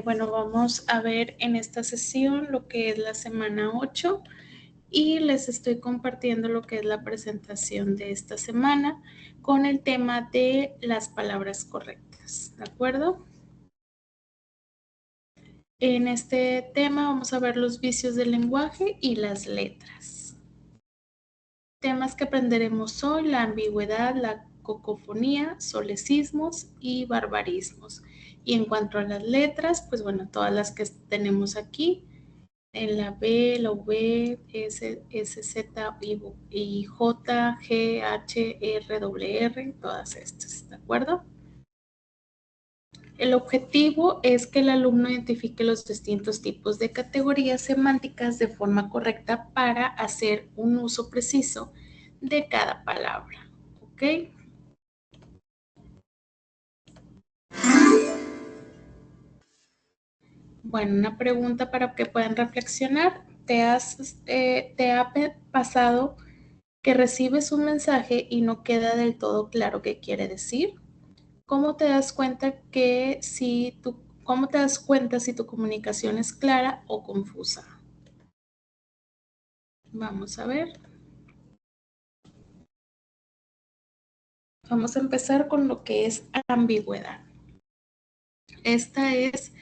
Bueno, vamos a ver en esta sesión lo que es la semana 8 y les estoy compartiendo lo que es la presentación de esta semana con el tema de las palabras correctas, ¿de acuerdo? En este tema vamos a ver los vicios del lenguaje y las letras. Temas que aprenderemos hoy: la ambigüedad, la cacofonía, solecismos y barbarismos. Y en cuanto a las letras, pues bueno, todas las que tenemos aquí, en la B, la V, S, Z, y J, G, H, R, W, R, todas estas, ¿de acuerdo? El objetivo es que el alumno identifique los distintos tipos de categorías semánticas de forma correcta para hacer un uso preciso de cada palabra, ¿ok? Bueno, una pregunta para que puedan reflexionar. ¿Te ha pasado que recibes un mensaje y no queda del todo claro qué quiere decir? ¿Cómo te das cuenta cómo te das cuenta si tu comunicación es clara o confusa? Vamos a ver. Vamos a empezar con lo que es ambigüedad. Esta es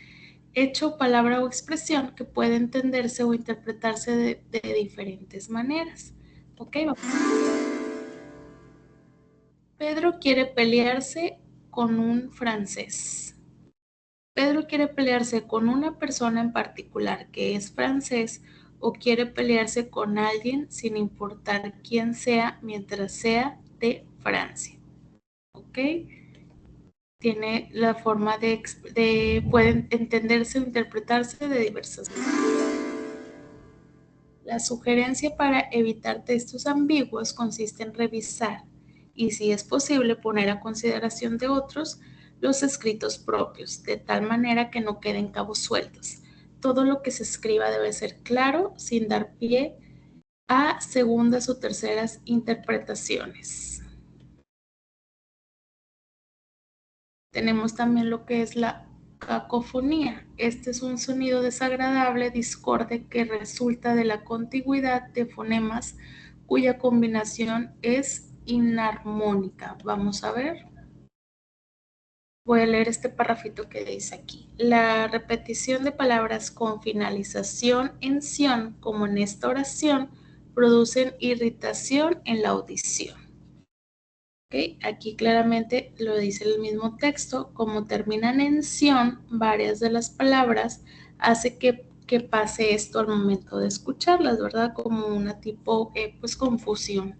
hecho, palabra o expresión que puede entenderse o interpretarse de diferentes maneras. Ok, vamos. Pedro quiere pelearse con un francés. Pedro quiere pelearse con una persona en particular que es francés o quiere pelearse con alguien sin importar quién sea mientras sea de Francia. ¿Ok? Tiene la forma puede entenderse o interpretarse de diversas maneras. La sugerencia para evitar textos ambiguos consiste en revisar y, si es posible, poner a consideración de otros los escritos propios, de tal manera que no queden cabos sueltos. Todo lo que se escriba debe ser claro, sin dar pie a segundas o terceras interpretaciones. Tenemos también lo que es la cacofonía. Este es un sonido desagradable, discorde, que resulta de la contigüidad de fonemas cuya combinación es inarmónica. Vamos a ver. Voy a leer este parrafito que dice aquí. La repetición de palabras con finalización en ción, como en esta oración, producen irritación en la audición. ¿Okay? Aquí claramente lo dice el mismo texto, como terminan en ción, varias de las palabras, hace que pase esto al momento de escucharlas, ¿verdad? Como una tipo, pues, confusión.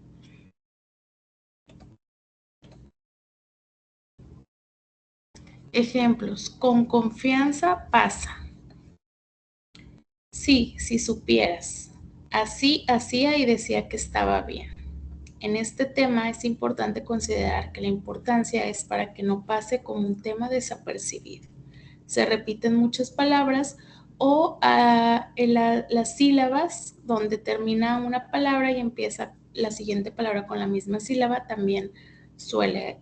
Ejemplos: con confianza pasa. Sí, si supieras. Así hacía y decía que estaba bien. En este tema es importante considerar que la importancia es para que no pase como un tema desapercibido. Se repiten muchas palabras o las sílabas donde termina una palabra y empieza la siguiente palabra con la misma sílaba también suele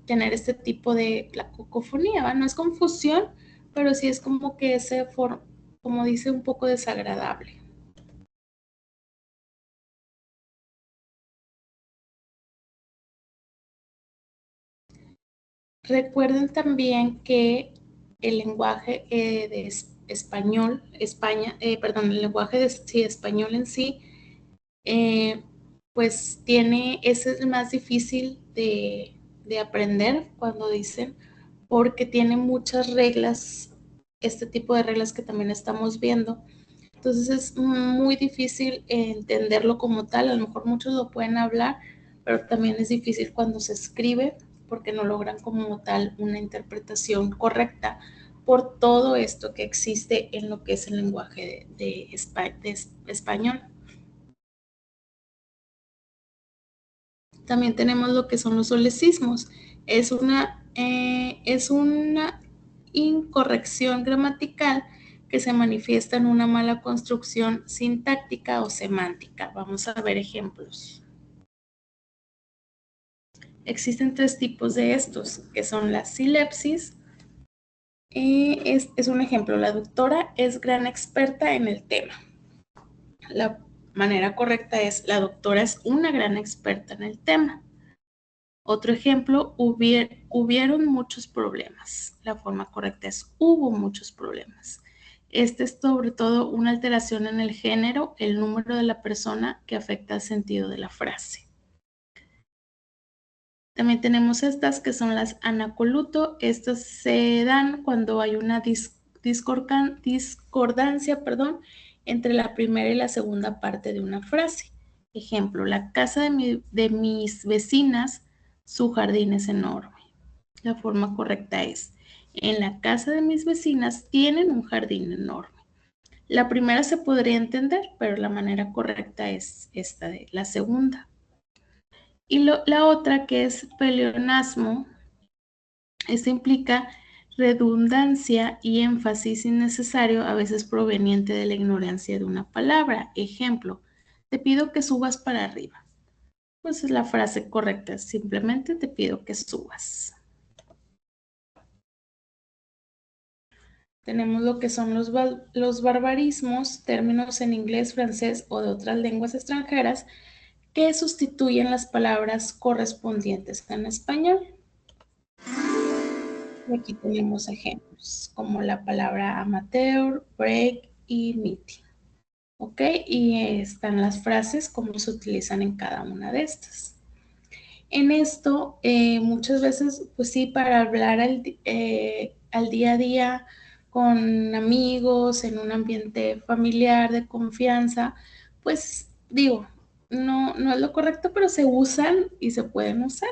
tener este tipo de la cacofonía, ¿va? No es confusión, pero sí es como que como dice, un poco desagradable. Recuerden también que el lenguaje el lenguaje de español en sí, pues ese es el más difícil de aprender cuando dicen, porque tiene muchas reglas, este tipo de reglas que también estamos viendo. Entonces es muy difícil entenderlo como tal. A lo mejor muchos lo pueden hablar, pero también es difícil cuando se escribe porque no logran como tal una interpretación correcta por todo esto que existe en lo que es el lenguaje de español. También tenemos lo que son los solecismos. Es una incorrección gramatical que se manifiesta en una mala construcción sintáctica o semántica. Vamos a ver ejemplos. Existen tres tipos de estos, que son la silepsis, Es un ejemplo. La doctora es gran experta en el tema. La manera correcta es, la doctora es una gran experta en el tema. Otro ejemplo, hubieron muchos problemas. La forma correcta es, hubo muchos problemas. Este es sobre todo una alteración en el género, el número de la persona que afecta el sentido de la frase. También tenemos estas que son las anacoluto. Estas se dan cuando hay una discordancia, entre la primera y la segunda parte de una frase. Ejemplo, la casa de mis vecinas, su jardín es enorme. La forma correcta es, en la casa de mis vecinas tienen un jardín enorme. La primera se podría entender, pero la manera correcta es esta de la segunda. Y la otra, que es pleonasmo, esto implica redundancia y énfasis innecesario, a veces proveniente de la ignorancia de una palabra. Ejemplo, te pido que subas para arriba. Pues es la frase correcta, simplemente te pido que subas. Tenemos lo que son los barbarismos, términos en inglés, francés o de otras lenguas extranjeras que sustituyen las palabras correspondientes en español. Y aquí tenemos ejemplos, como la palabra amateur, break y meeting. ¿Ok? Y están las frases, como se utilizan en cada una de estas. En esto, muchas veces, pues sí, para hablar al día a día con amigos, en un ambiente familiar de confianza, pues digo, no es lo correcto, pero se usan y se pueden usar.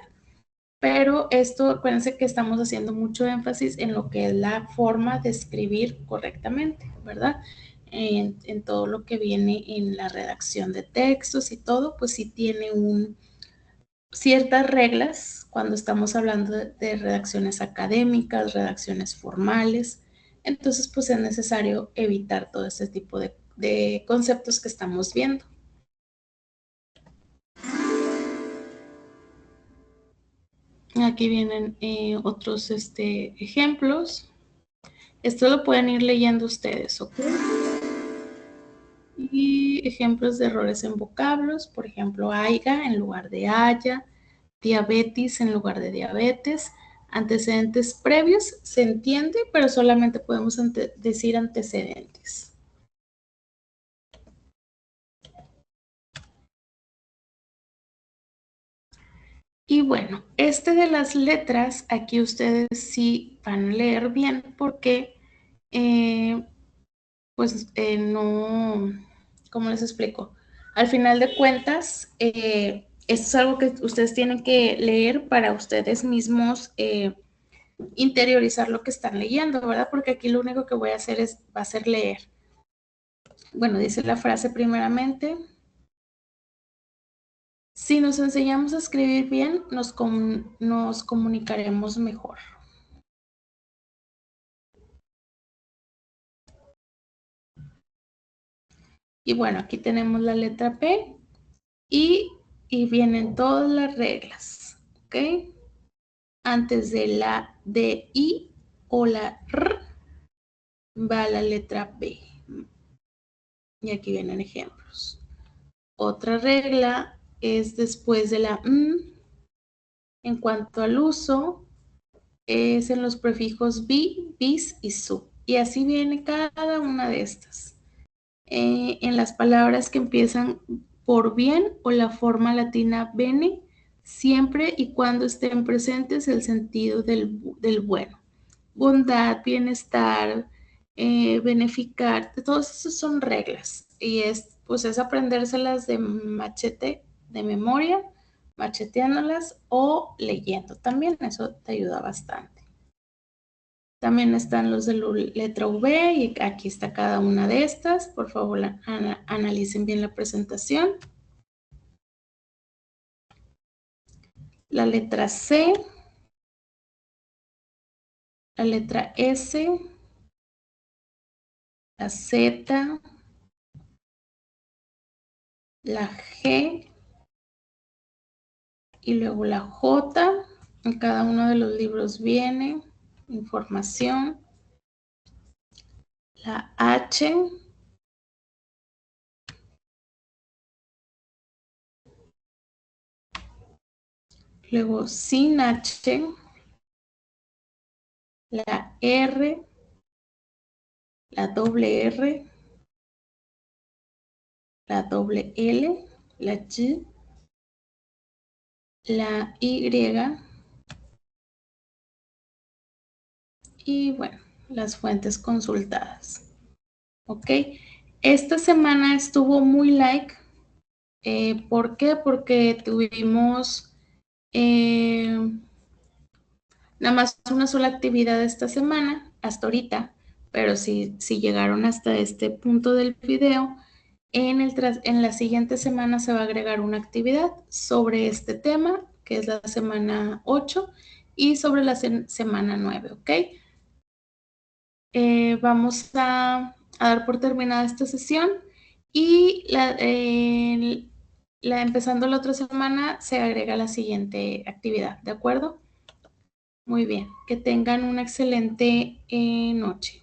Pero esto, acuérdense que estamos haciendo mucho énfasis en lo que es la forma de escribir correctamente, ¿verdad? En todo lo que viene en la redacción de textos y todo, pues sí tiene ciertas reglas cuando estamos hablando de redacciones académicas, redacciones formales. Entonces, pues es necesario evitar todo este tipo de conceptos que estamos viendo. Aquí vienen otros ejemplos. Esto lo pueden ir leyendo ustedes, ¿ok? Y ejemplos de errores en vocablos, por ejemplo, aiga en lugar de haya, diabetes en lugar de diabetes, antecedentes previos, se entiende, pero solamente podemos decir antecedentes. Y bueno, este de las letras, aquí ustedes sí van a leer bien porque eh, no, ¿cómo les explico? Al final de cuentas, esto es algo que ustedes tienen que leer para ustedes mismos interiorizar lo que están leyendo, ¿verdad? Porque aquí lo único que voy a hacer va a ser leer. Bueno, dice la frase primeramente. Si nos enseñamos a escribir bien, nos comunicaremos mejor. Y bueno, aquí tenemos la letra P y vienen todas las reglas, ¿ok? Antes de la D, I o la R va la letra P. Y aquí vienen ejemplos. Otra regla es después de la M, en cuanto al uso, es en los prefijos bi, bis y su. Y así viene cada una de estas. En las palabras que empiezan por bien o la forma latina bene, siempre y cuando estén presentes el sentido del bueno. Bondad, bienestar, beneficar, todas esas son reglas. Y pues es aprendérselas de machete, de memoria, macheteándolas o leyendo también. Eso te ayuda bastante. También están los de la letra V y aquí está cada una de estas. Por favor, analicen bien la presentación. La letra C, la letra S, la Z, la G y luego la J. En cada uno de los libros viene información. la H, luego sin H, la R, la doble R, la doble L, la Y, la Y y bueno, las fuentes consultadas. ¿Ok? Esta semana estuvo muy like. ¿Por qué? Porque tuvimos nada más una sola actividad esta semana, hasta ahorita, pero si llegaron hasta este punto del video, en la siguiente semana se va a agregar una actividad sobre este tema, que es la semana 8, y sobre la semana 9, ¿ok? Vamos a dar por terminada esta sesión y empezando la otra semana se agrega la siguiente actividad, ¿de acuerdo? Muy bien, que tengan una excelente noche.